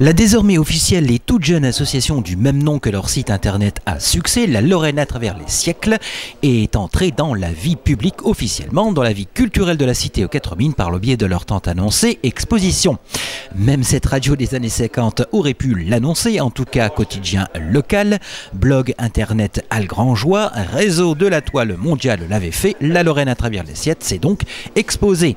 La désormais officielle et toute jeune association du même nom que leur site internet à succès, la Lorraine à travers les siècles, est entrée dans la vie publique officiellement, dans la vie culturelle de la cité aux Quatre Mines par le biais de leur tant annoncée exposition. Même cette radio des années 50 aurait pu l'annoncer, en tout cas quotidien local, blog internet algrangeois, réseau de la toile mondiale l'avait fait, la Lorraine à travers les siècles s'est donc exposée.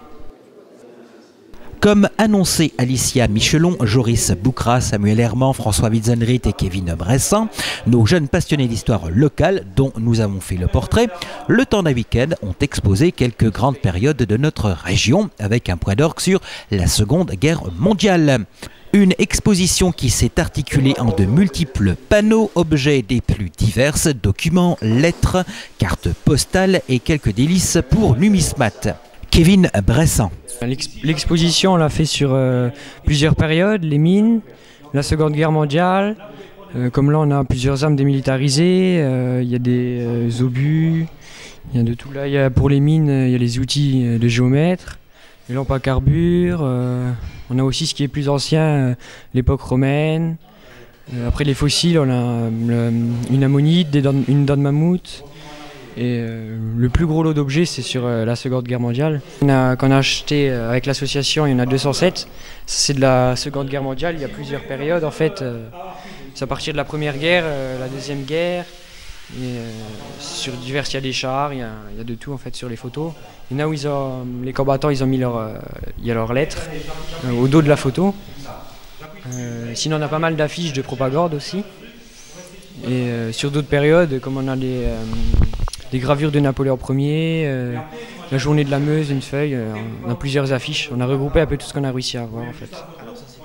Comme annoncé Alicia Michelon, Joris Boucra, Samuel Herman, François Witzenrit et Kevin Bressan, nos jeunes passionnés d'histoire locale dont nous avons fait le portrait, le temps d'un week-end ont exposé quelques grandes périodes de notre région avec un point d'orgue sur la Seconde Guerre mondiale. Une exposition qui s'est articulée en de multiples panneaux, objets des plus diverses, documents, lettres, cartes postales et quelques délices pour numismates. Kevin Bressan. L'exposition, on l'a fait sur plusieurs périodes, les mines, la Seconde Guerre mondiale. Comme là, on a plusieurs armes démilitarisées, il y a des obus, il y a de tout là. Pour les mines, il y a les outils de géomètres, les lampes à carbure. On a aussi ce qui est plus ancien, l'époque romaine. Après les fossiles, on a une ammonite, une dent de mammouth. Et le plus gros lot d'objets, c'est sur la Seconde Guerre mondiale. Qu'on a acheté avec l'association, il y en a 207. C'est de la Seconde Guerre mondiale, il y a plusieurs périodes en fait. C'est à partir de la Première Guerre, la Deuxième Guerre. Et, sur divers, il y a des chars, il y a de tout en fait sur les photos. Il y en a où les combattants ils ont mis il y a leurs lettres au dos de la photo. Sinon on a pas mal d'affiches de propagande aussi. Et sur d'autres périodes, comme on a des gravures de Napoléon Ier, la journée de la Meuse, une feuille, on a plusieurs affiches. On a regroupé un peu tout ce qu'on a réussi à avoir en fait.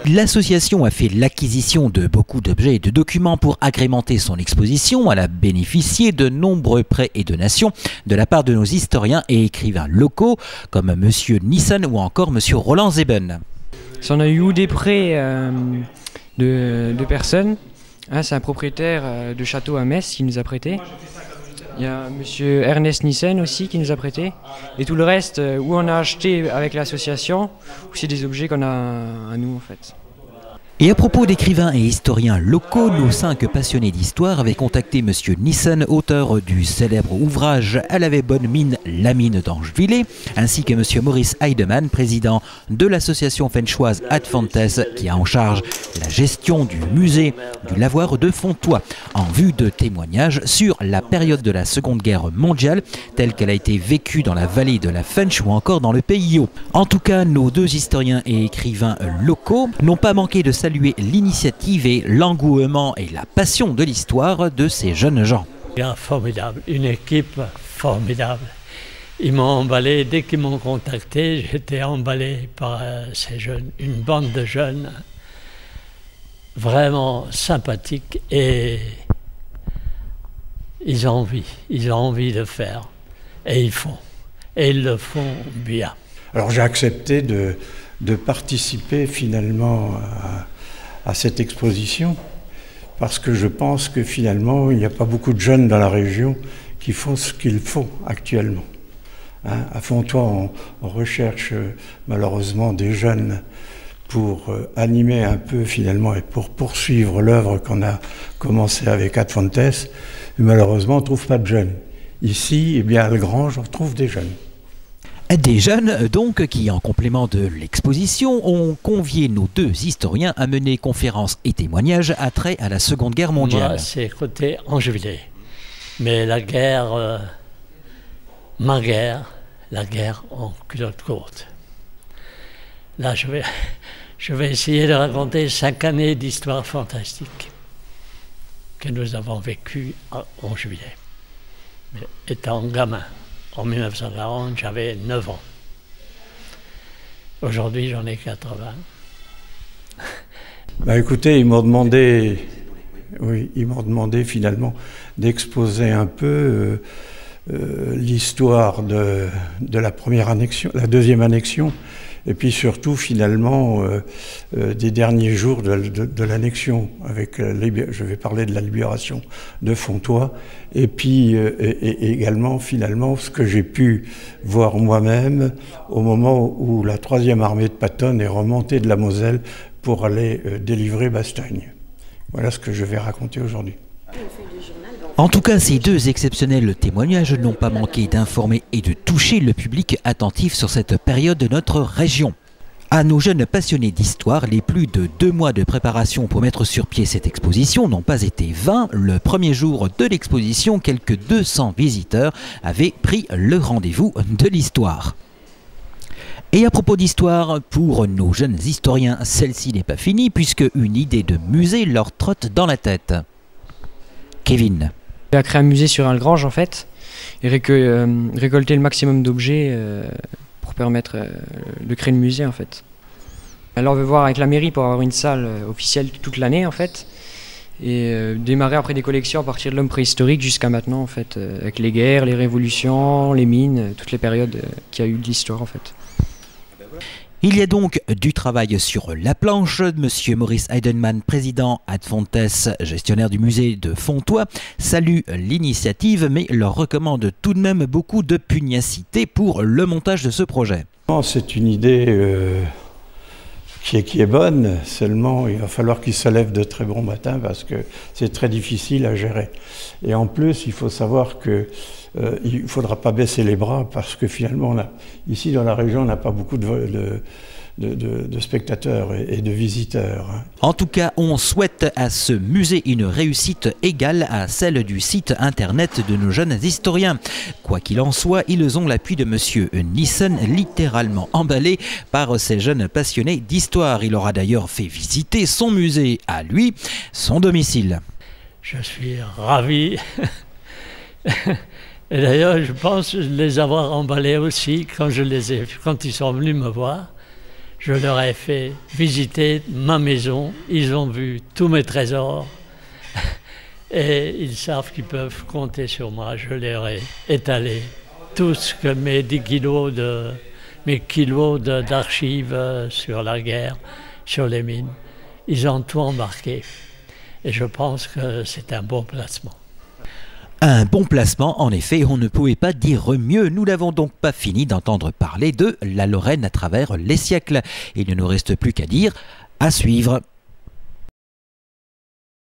L'association a fait l'acquisition de beaucoup d'objets et de documents pour agrémenter son exposition. Elle a bénéficié de nombreux prêts et donations de la part de nos historiens et écrivains locaux comme M. Nissen ou encore M. Roland Zeben. On a eu des prêts de personnes. C'est un propriétaire de château à Metz qui nous a prêté. Il y a M. Ernest Nissen aussi qui nous a prêté. Et tout le reste, où on a acheté avec l'association, ou c'est des objets qu'on a à nous en fait. Et à propos d'écrivains et historiens locaux, nos 5 passionnés d'histoire avaient contacté M. Nissen, auteur du célèbre ouvrage « À la bonne mine, la mine d'Angevillers », ainsi que M. Maurice Heidemann, président de l'association fenchoise Adfantes, qui a en charge la gestion du musée du lavoir de Fontoy, en vue de témoignages sur la période de la Seconde Guerre mondiale, telle qu'elle a été vécue dans la vallée de la Fench ou encore dans le Pays Haut. En tout cas, nos 2 historiens et écrivains locaux n'ont pas manqué de saluer l'initiative et l'engouement et la passion de l'histoire de ces jeunes gens. Bien formidable, une équipe formidable. Ils m'ont emballé, dès qu'ils m'ont contacté, j'étais emballé par ces jeunes, une bande de jeunes vraiment sympathiques et ils ont envie de faire et ils font, et ils le font bien. Alors j'ai accepté de participer finalement à cette exposition parce que je pense que finalement il n'y a pas beaucoup de jeunes dans la région qui font ce qu'il faut actuellement. À Fontoy, on recherche malheureusement des jeunes pour animer un peu finalement et pour poursuivre l'œuvre qu'on a commencé avec Adfantes. Malheureusement, on ne trouve pas de jeunes. Ici, eh bien, à Algrange, on trouve des jeunes. Des jeunes, donc, qui, en complément de l'exposition, ont convié nos 2 historiens à mener conférences et témoignages attrait à la Seconde Guerre mondiale. Moi, c'est côté Angevillers. Mais la guerre, ma guerre, la guerre en culotte courte. Là, je vais essayer de raconter 5 années d'histoire fantastique que nous avons vécues à Angevillers. Étant gamin. En 1940, j'avais 9 ans. Aujourd'hui, j'en ai 80. Écoutez, ils m'ont demandé finalement d'exposer un peu l'histoire de la première annexion, la deuxième annexion, et puis surtout finalement des derniers jours de l'annexion. Je vais parler de la libération de Fontoy, et puis et également finalement ce que j'ai pu voir moi-même au moment où la 3e armée de Patton est remontée de la Moselle pour aller délivrer Bastogne. Voilà ce que je vais raconter aujourd'hui. En tout cas, ces deux exceptionnels témoignages n'ont pas manqué d'informer et de toucher le public attentif sur cette période de notre région. À nos jeunes passionnés d'histoire, les plus de 2 mois de préparation pour mettre sur pied cette exposition n'ont pas été vains. Le premier jour de l'exposition, quelques 200 visiteurs avaient pris le rendez-vous de l'histoire. Et à propos d'histoire, pour nos jeunes historiens, celle-ci n'est pas finie puisque une idée de musée leur trotte dans la tête. Kevin. On a créé un musée sur Algrange en fait, et récolter le maximum d'objets pour permettre de créer le musée en fait. Alors on veut voir avec la mairie pour avoir une salle officielle toute l'année en fait, et démarrer après des collections à partir de l'homme préhistorique jusqu'à maintenant en fait, avec les guerres, les révolutions, les mines, toutes les périodes qu'il y a eu de l'histoire en fait. Il y a donc du travail sur la planche. Monsieur Maurice Heidenmann, président Adfontes, gestionnaire du musée de Fontoy, salue l'initiative mais leur recommande tout de même beaucoup de pugnacité pour le montage de ce projet. C'est une idée qui est bonne, seulement il va falloir qu'il se lève de très bon matin parce que c'est très difficile à gérer. Et en plus, il faut savoir que il ne faudra pas baisser les bras parce que finalement, ici dans la région, on n'a pas beaucoup de spectateurs et de visiteurs. En tout cas, on souhaite à ce musée une réussite égale à celle du site internet de nos jeunes historiens. Quoi qu'il en soit, ils ont l'appui de monsieur Nissen, littéralement emballé par ces jeunes passionnés d'histoire. Il aura d'ailleurs fait visiter son musée à lui, son domicile. Je suis ravi. Et d'ailleurs, je pense les avoir emballés aussi quand ils sont venus me voir. Je leur ai fait visiter ma maison. Ils ont vu tous mes trésors. Et ils savent qu'ils peuvent compter sur moi. Je leur ai étalé tout ce que mes 10 kilos d'archives sur la guerre, sur les mines. Ils ont tout embarqué. Et je pense que c'est un bon placement. Un bon placement, en effet, on ne pouvait pas dire mieux. Nous n'avons donc pas fini d'entendre parler de la Lorraine à travers les siècles. Il ne nous reste plus qu'à dire à suivre.